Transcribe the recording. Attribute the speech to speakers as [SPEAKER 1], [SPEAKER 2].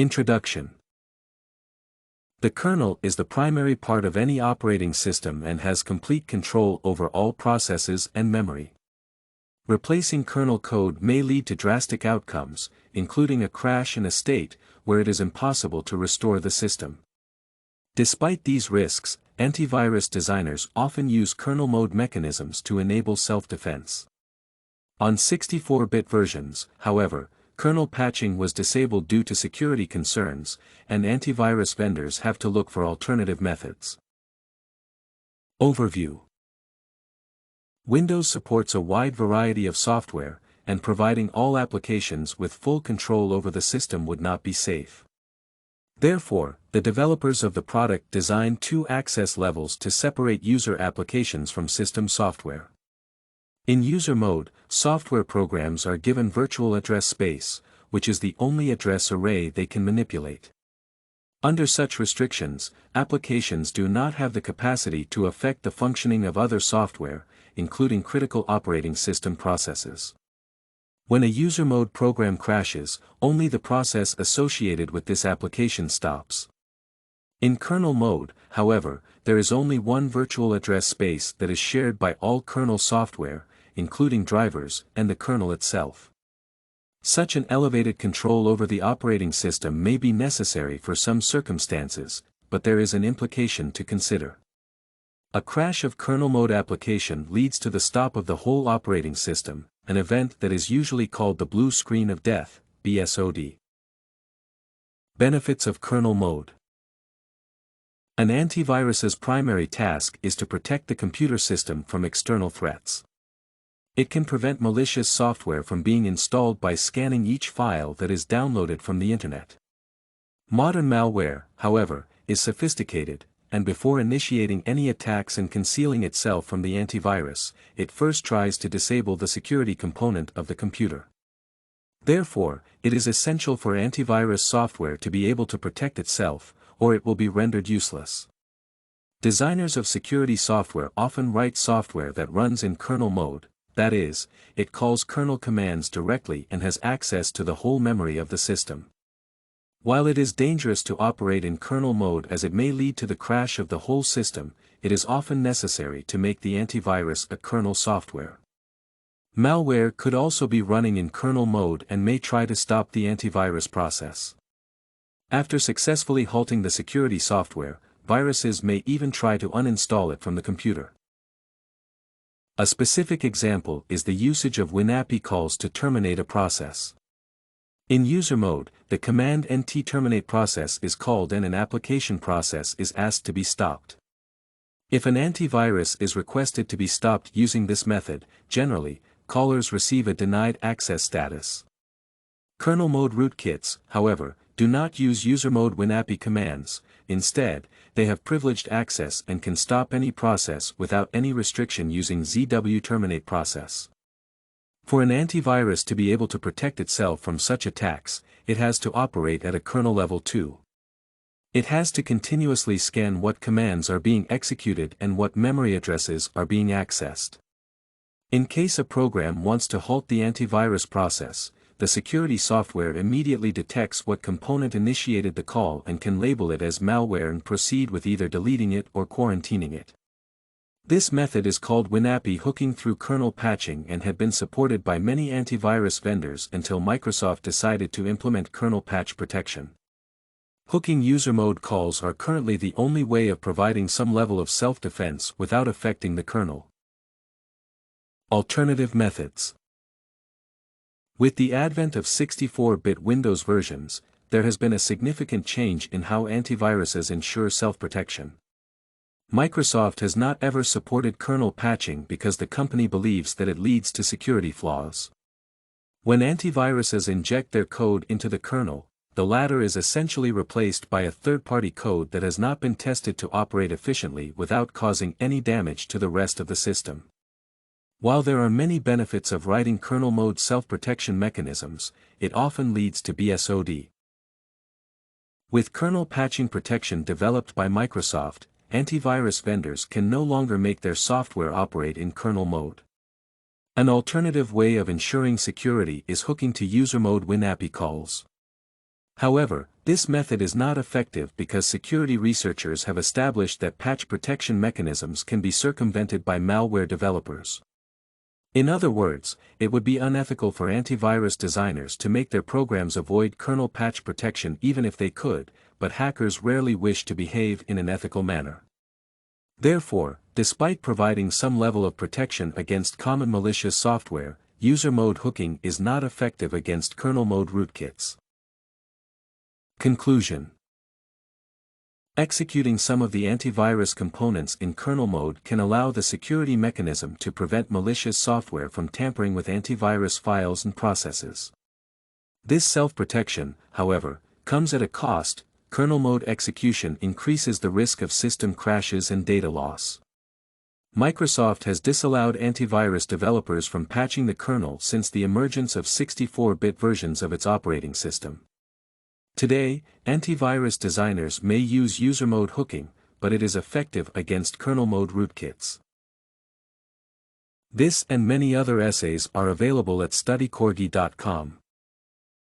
[SPEAKER 1] Introduction. The kernel is the primary part of any operating system and has complete control over all processes and memory. Replacing kernel code may lead to drastic outcomes, including a crash in a state where it is impossible to restore the system. Despite these risks, antivirus designers often use kernel mode mechanisms to enable self-defense. On 64-bit versions, however, kernel patching was disabled due to security concerns, and antivirus vendors have to look for alternative methods. Overview. Windows supports a wide variety of software, and providing all applications with full control over the system would not be safe. Therefore, the developers of the product designed two access levels to separate user applications from system software. In user mode, software programs are given virtual address space, which is the only address array they can manipulate. Under such restrictions, applications do not have the capacity to affect the functioning of other software, including critical operating system processes. When a user mode program crashes, only the process associated with this application stops. In kernel mode, however, there is only one virtual address space that is shared by all kernel software, including drivers and the kernel itself. Such an elevated control over the operating system may be necessary for some circumstances, but there is an implication to consider. A crash of kernel mode application leads to the stop of the whole operating system, an event that is usually called the blue screen of death, BSOD. Benefits of kernel mode. An antivirus's primary task is to protect the computer system from external threats. It can prevent malicious software from being installed by scanning each file that is downloaded from the internet. Modern malware, however, is sophisticated, and before initiating any attacks and concealing itself from the antivirus, it first tries to disable the security component of the computer. Therefore, it is essential for antivirus software to be able to protect itself, or it will be rendered useless. Designers of security software often write software that runs in kernel mode. That is, it calls kernel commands directly and has access to the whole memory of the system. While it is dangerous to operate in kernel mode as it may lead to the crash of the whole system, it is often necessary to make the antivirus a kernel software. Malware could also be running in kernel mode and may try to stop the antivirus process. After successfully halting the security software, viruses may even try to uninstall it from the computer. A specific example is the usage of WinAPI calls to terminate a process. In user mode, the command nt-terminate process is called and an application process is asked to be stopped. If an antivirus is requested to be stopped using this method, generally, callers receive a denied access status. Kernel mode rootkits, however, do not use user mode WinAPI commands. Instead, they have privileged access and can stop any process without any restriction using ZW terminate process. For an antivirus to be able to protect itself from such attacks, it has to operate at a kernel level 2. It has to continuously scan what commands are being executed and what memory addresses are being accessed. In case a program wants to halt the antivirus process, the security software immediately detects what component initiated the call and can label it as malware and proceed with either deleting it or quarantining it. This method is called WinAPI hooking through kernel patching and had been supported by many antivirus vendors until Microsoft decided to implement kernel patch protection. Hooking user mode calls are currently the only way of providing some level of self-defense without affecting the kernel. Alternative methods. With the advent of 64-bit Windows versions, there has been a significant change in how antiviruses ensure self-protection. Microsoft has not ever supported kernel patching because the company believes that it leads to security flaws. When antiviruses inject their code into the kernel, the latter is essentially replaced by a third-party code that has not been tested to operate efficiently without causing any damage to the rest of the system. While there are many benefits of writing kernel mode self-protection mechanisms, it often leads to BSOD. With kernel patching protection developed by Microsoft, antivirus vendors can no longer make their software operate in kernel mode. An alternative way of ensuring security is hooking to user mode WinAPI calls. However, this method is not effective because security researchers have established that patch protection mechanisms can be circumvented by malware developers. In other words, it would be unethical for antivirus designers to make their programs avoid kernel patch protection even if they could, but hackers rarely wish to behave in an ethical manner. Therefore, despite providing some level of protection against common malicious software, user mode hooking is not effective against kernel mode rootkits. Conclusion: executing some of the antivirus components in kernel mode can allow the security mechanism to prevent malicious software from tampering with antivirus files and processes. This self-protection, however, comes at a cost. Kernel mode execution increases the risk of system crashes and data loss. Microsoft has disallowed antivirus developers from patching the kernel since the emergence of 64-bit versions of its operating system. Today, antivirus designers may use user mode hooking, but it is effective against kernel mode rootkits. This and many other essays are available at studycorgi.com.